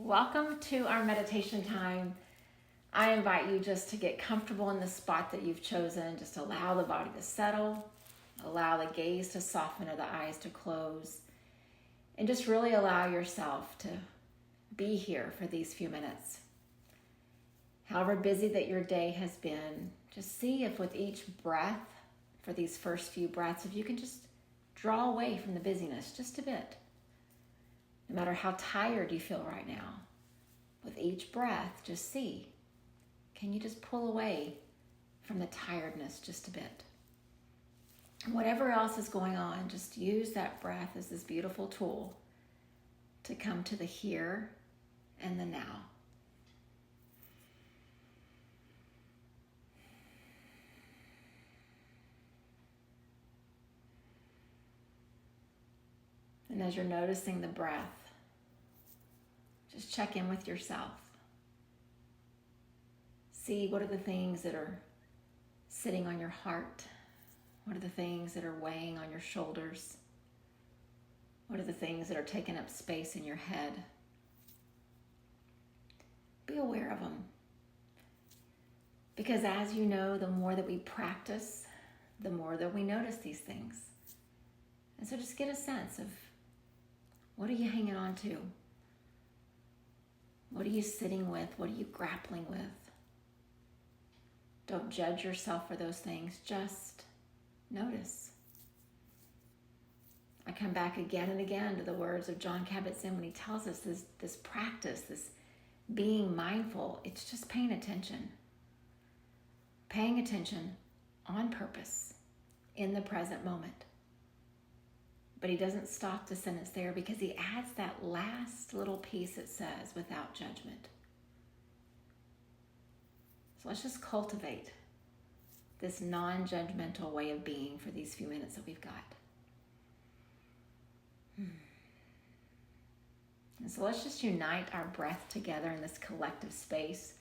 Welcome to our meditation time. I invite you just to get comfortable in the spot that you've chosen. Just allow the body to settle, allow the gaze to soften or the eyes to close, and just really allow yourself to be here for these few minutes. However busy that your day has been, just see if with each breath, for these first few breaths, if you can just draw away from the busyness just a bit. No matter how tired you feel right now, with each breath, just see, can you just pull away from the tiredness just a bit? And whatever else is going on, just use that breath as this beautiful tool to come to the here and the now. And as you're noticing the breath, just check in with yourself. See what are the things that are sitting on your heart? What are the things that are weighing on your shoulders? What are the things that are taking up space in your head? Be aware of them. Because as you know, the more that we practice, the more that we notice these things. And so just get a sense of, what are you hanging on to? What are you sitting with? What are you grappling with? Don't judge yourself for those things. Just notice. I come back again and again to the words of Jon Kabat-Zinn when he tells us this practice, this being mindful. It's just paying attention. Paying attention on purpose in the present moment. But he doesn't stop the sentence there because he adds that last little piece that says, without judgment. So let's just cultivate this non-judgmental way of being for these few minutes that we've got. And so let's just unite our breath together in this collective space.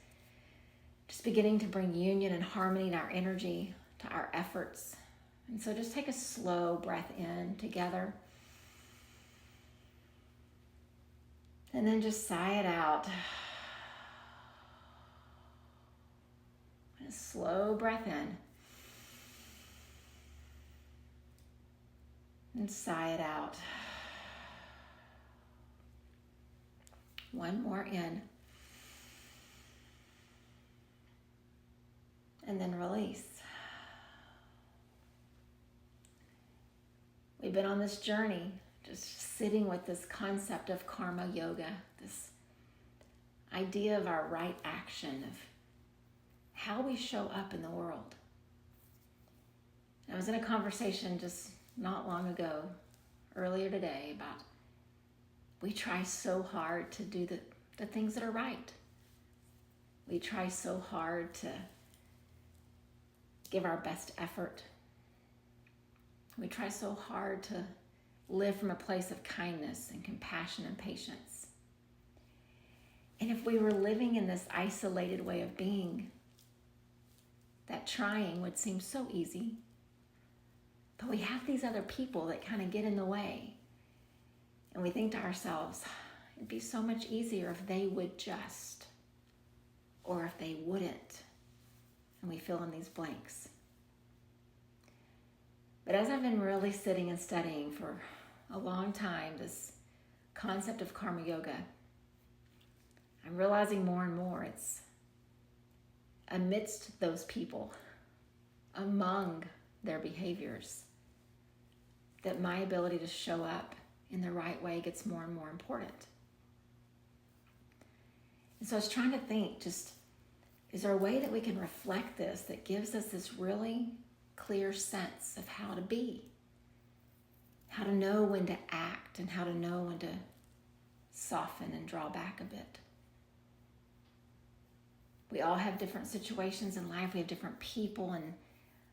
Just beginning to bring union and harmony to our energy, to our efforts. And so just take a slow breath in together. And then just sigh it out. And a slow breath in. And sigh it out. One more in. And then release. We've been on this journey, just sitting with this concept of karma yoga, this idea of our right action, of how we show up in the world. I was in a conversation just not long ago, earlier today, about we try so hard to do the things that are right. We try so hard to give our best effort. We try so hard to live from a place of kindness and compassion and patience. And if we were living in this isolated way of being, that trying would seem so easy. But we have these other people that kind of get in the way. And we think to ourselves, it'd be so much easier if they would just, or if they wouldn't. And we fill in these blanks. But as I've been really sitting and studying for a long time, this concept of karma yoga, I'm realizing more and more it's amidst those people, among their behaviors, that my ability to show up in the right way gets more and more important. And so I was trying to think, just, is there a way that we can reflect this that gives us this really clear sense of how to be, how to know when to act, and how to know when to soften and draw back a bit. We all have different situations in life. We have different people and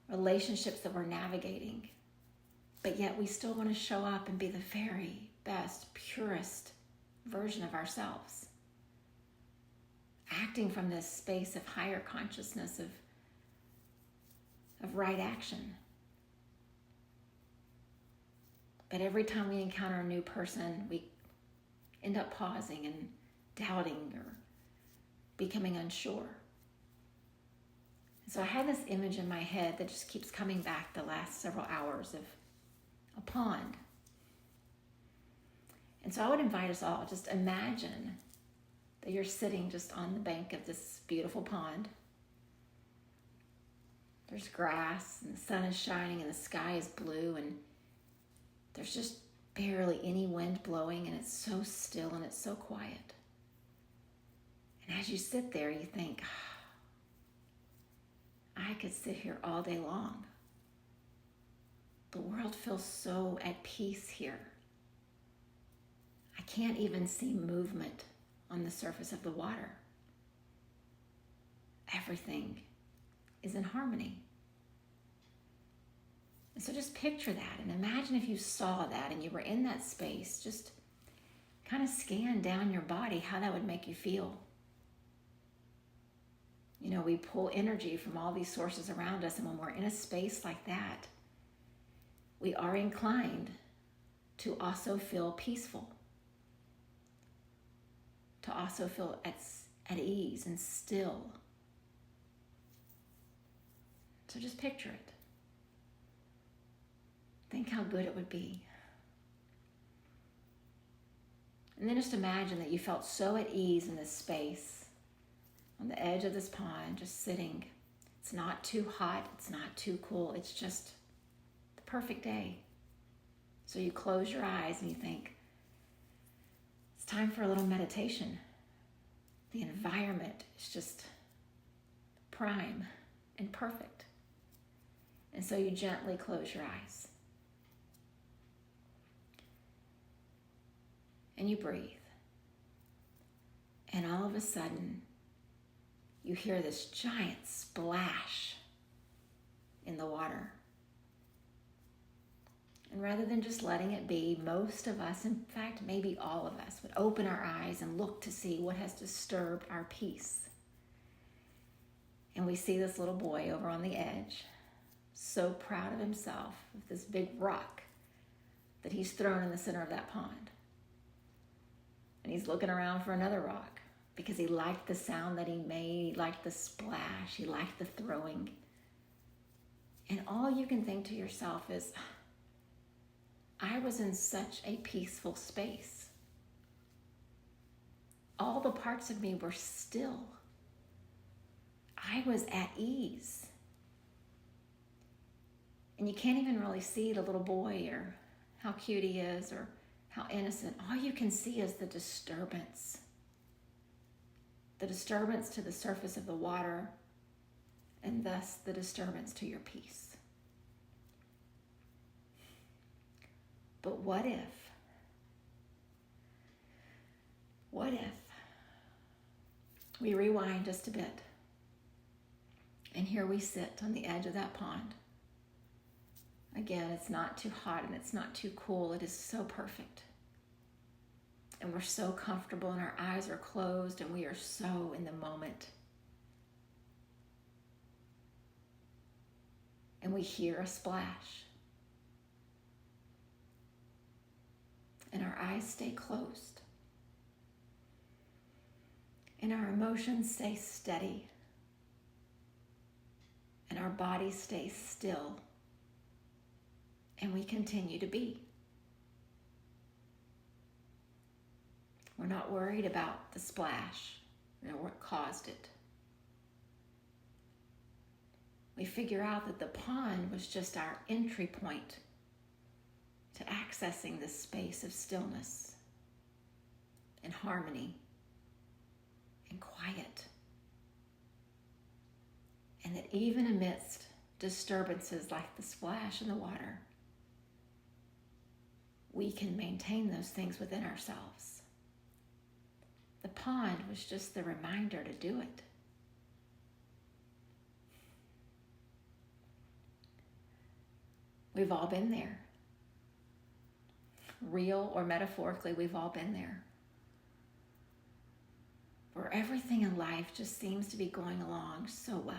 relationships that we're navigating, but yet we still want to show up and be the very best, purest version of ourselves, acting from this space of higher consciousness, of right action. But every time we encounter a new person, we end up pausing and doubting or becoming unsure. And so I had this image in my head that just keeps coming back the last several hours of a pond. And so I would invite us all, just imagine that you're sitting just on the bank of this beautiful pond. There's grass and the sun is shining and the sky is blue and there's just barely any wind blowing and it's so still and it's so quiet. And as you sit there, you think, I could sit here all day long. The world feels so at peace here. I can't even see movement on the surface of the water. Everything is in harmony. And so just picture that and imagine if you saw that and you were in that space, just kind of scan down your body how that would make you feel. You know, we pull energy from all these sources around us, and when we're in a space like that, we are inclined to also feel peaceful, to also feel at ease and still. So just picture it. Think how good it would be. And then just imagine that you felt so at ease in this space, on the edge of this pond, just sitting. It's not too hot, it's not too cool, it's just the perfect day. So you close your eyes and you think, it's time for a little meditation. The environment is just prime and perfect. And so you gently close your eyes. And you breathe. And all of a sudden, you hear this giant splash in the water. And rather than just letting it be, most of us, in fact, maybe all of us, would open our eyes and look to see what has disturbed our peace. And we see this little boy over on the edge, so proud of himself, with this big rock that he's thrown in the center of that pond. And he's looking around for another rock because he liked the sound that he made, he liked the splash, he liked the throwing. And all you can think to yourself is, I was in such a peaceful space. All the parts of me were still. I was at ease. And you can't even really see the little boy or how cute he is or how innocent. All you can see is the disturbance. The disturbance to the surface of the water, and thus the disturbance to your peace. But what if we rewind just a bit, and here we sit on the edge of that pond. Again, it's not too hot and it's not too cool. It is so perfect. And we're so comfortable and our eyes are closed and we are so in the moment. And we hear a splash. And our eyes stay closed. And our emotions stay steady. And our body stays still. And we continue to be. We're not worried about the splash or what caused it. We figure out that the pond was just our entry point to accessing this space of stillness and harmony and quiet. And that even amidst disturbances like the splash in the water, we can maintain those things within ourselves. The pond was just the reminder to do it. We've all been there. Real or metaphorically, we've all been there. Where everything in life just seems to be going along so well.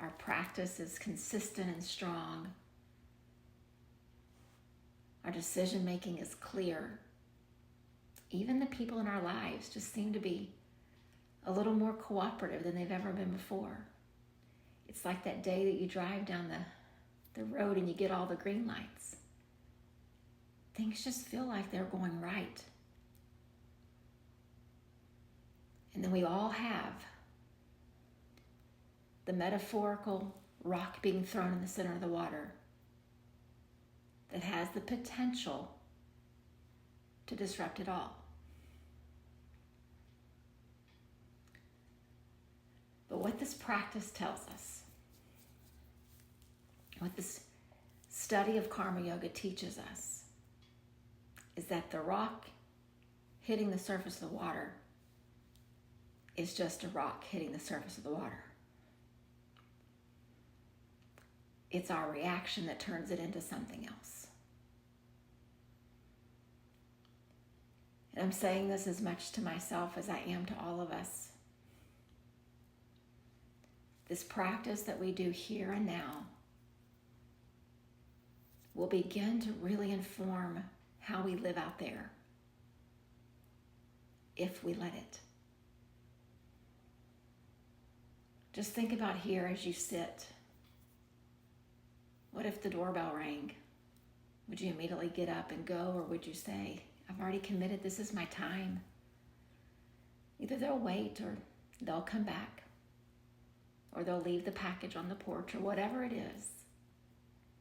Our practice is consistent and strong. Our decision making is clear. even the people in our lives just seem to be a little more cooperative than they've ever been before. It's like that day that you drive down the road and you get all the green lights. Things just feel like they're going right. And then we all have the metaphorical rock being thrown in the center of the water that has the potential to disrupt it all. But what this practice tells us, what this study of karma yoga teaches us, is that the rock hitting the surface of the water is just a rock hitting the surface of the water. It's our reaction that turns it into something else. And I'm saying this as much to myself as I am to all of us. This practice that we do here and now will begin to really inform how we live out there, if we let it. Just think about here as you sit. What if the doorbell rang? Would you immediately get up and go, or would you say, I've already committed, this is my time? Either they'll wait or they'll come back, or they'll leave the package on the porch, or whatever it is.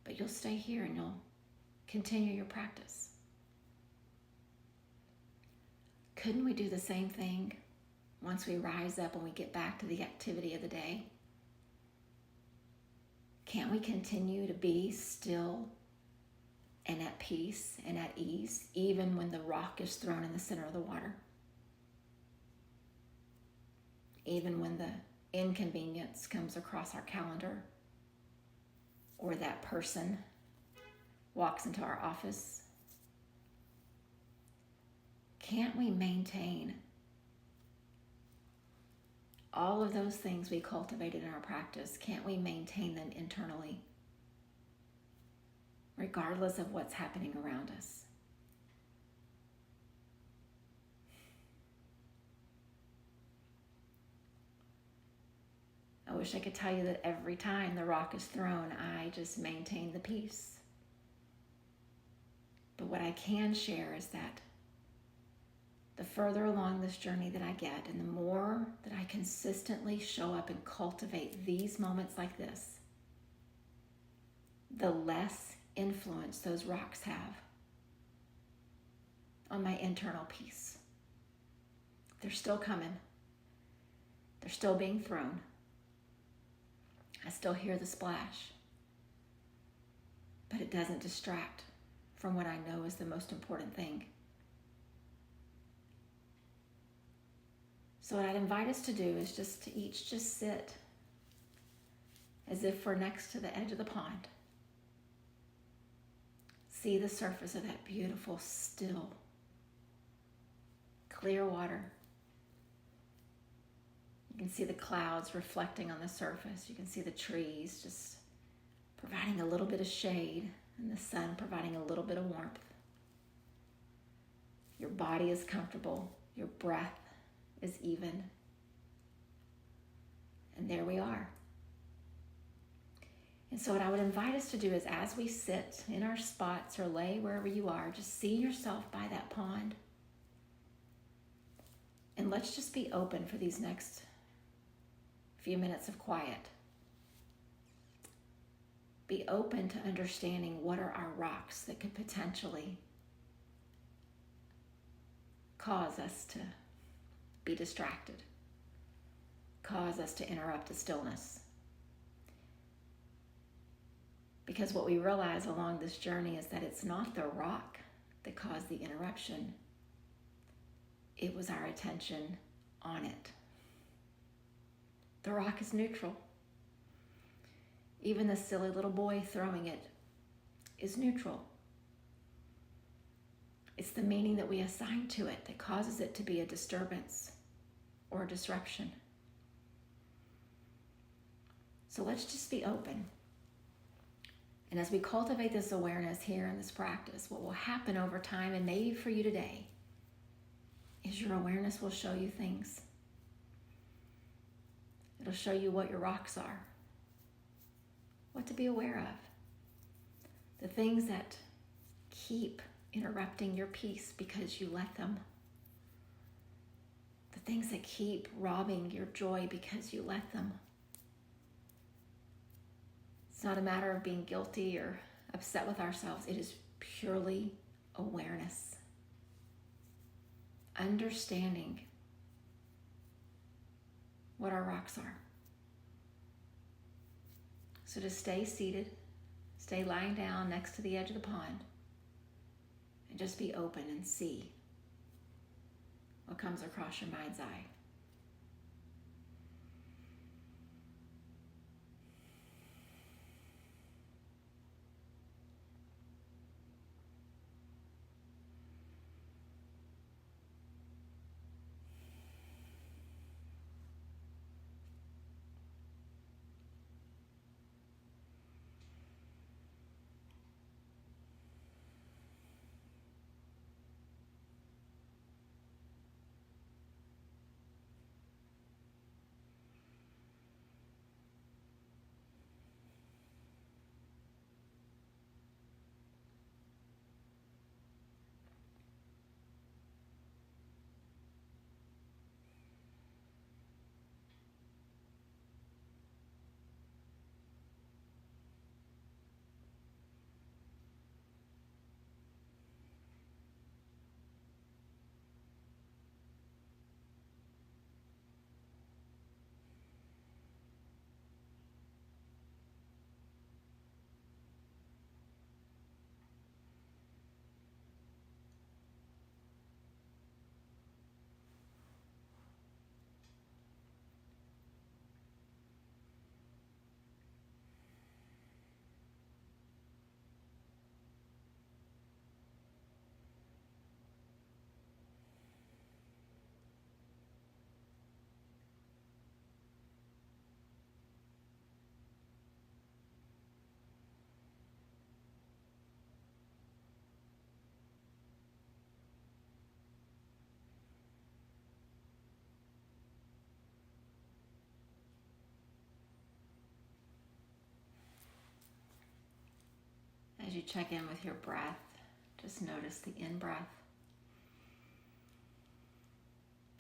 But you'll stay here and you'll continue your practice. Couldn't we do the same thing once we rise up and we get back to the activity of the day? Can't we continue to be still and at peace and at ease, even when the rock is thrown in the center of the water? Even when the inconvenience comes across our calendar, or that person walks into our office? Can't we maintain all of those things we cultivated in our practice? Can't we maintain them internally, regardless of what's happening around us? I wish I could tell you that every time the rock is thrown, I just maintain the peace. But what I can share is that the further along this journey that I get, and the more that I consistently show up and cultivate these moments like this, the less influence those rocks have on my internal peace. They're still coming. They're still being thrown. I still hear the splash, but it doesn't distract from what I know is the most important thing. So what I'd invite us to do is just to each just sit as if we're next to the edge of the pond. See the surface of that beautiful, still, clear water. You can see the clouds reflecting on the surface. You can see the trees just providing a little bit of shade, and the sun providing a little bit of warmth. Your body is comfortable. Your breath is even. And there we are. And so what I would invite us to do is, as we sit in our spots or lay wherever you are, just see yourself by that pond. And let's just be open for these next few minutes of quiet. Be open to understanding what are our rocks that could potentially cause us to be distracted, cause us to interrupt the stillness. Because what we realize along this journey is that it's not the rock that caused the interruption. It was our attention on it. The rock is neutral. Even the silly little boy throwing it is neutral. It's the meaning that we assign to it that causes it to be a disturbance or a disruption. So let's just be open. And as we cultivate this awareness here in this practice, what will happen over time, and maybe for you today, is your awareness will show you things. It'll show you what your rocks are, what to be aware of, the things that keep interrupting your peace because you let them, the things that keep robbing your joy because you let them. It's not a matter of being guilty or upset with ourselves. It is purely awareness. Understanding what our rocks are. So to stay seated, stay lying down next to the edge of the pond, and just be open and see what comes across your mind's eye. As you check in with your breath, just notice the in-breath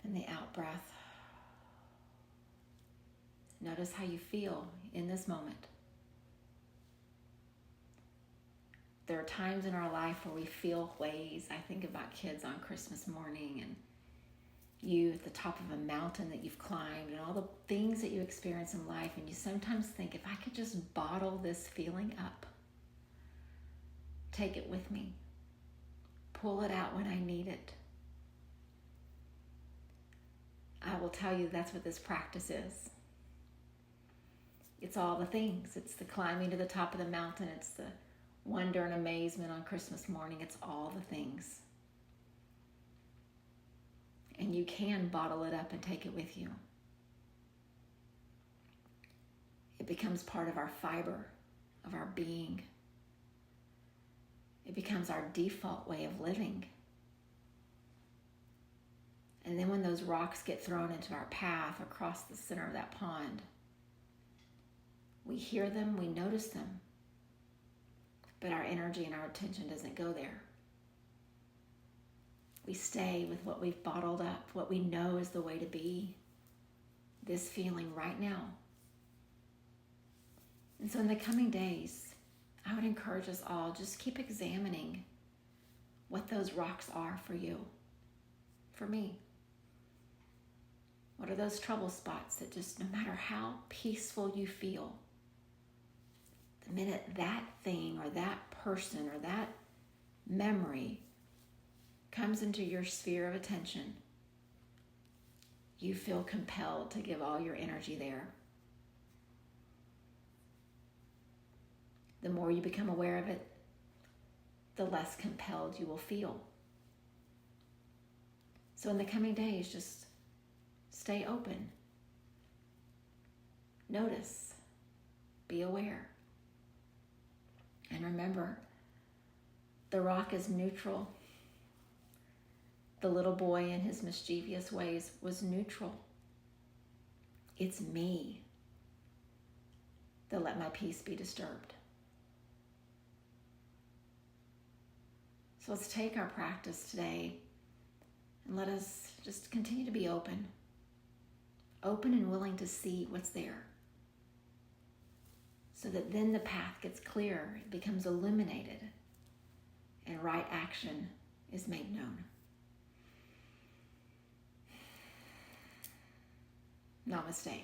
and the out-breath. Notice how you feel in this moment. There are times in our life where we feel ways. I think about kids on Christmas morning and you at the top of a mountain that you've climbed and all the things that you experience in life, and you sometimes think, if I could just bottle this feeling up, take it with me, pull it out when I need it. I will tell you that's what this practice is. It's all the things. It's the climbing to the top of the mountain. It's the wonder and amazement on Christmas morning. It's all the things. And you can bottle it up and take it with you. It becomes part of our fiber, of our being. It becomes our default way of living. And then when those rocks get thrown into our path across the center of that pond, we hear them, we notice them, but our energy and our attention doesn't go there. We stay with what we've bottled up, what we know is the way to be, this feeling right now. And so in the coming days, I would encourage us all, just keep examining what those rocks are for you, for me. What are those trouble spots that just, no matter how peaceful you feel, the minute that thing or that person or that memory comes into your sphere of attention, you feel compelled to give all your energy there. The more you become aware of it, the less compelled you will feel. So in the coming days, just stay open. Notice. Be aware. And remember, the rock is neutral. The little boy in his mischievous ways was neutral. It's me that let my peace be disturbed. So let's take our practice today and let us just continue to be open and willing to see what's there. So that then the path gets clear, it becomes illuminated, and right action is made known. Namaste.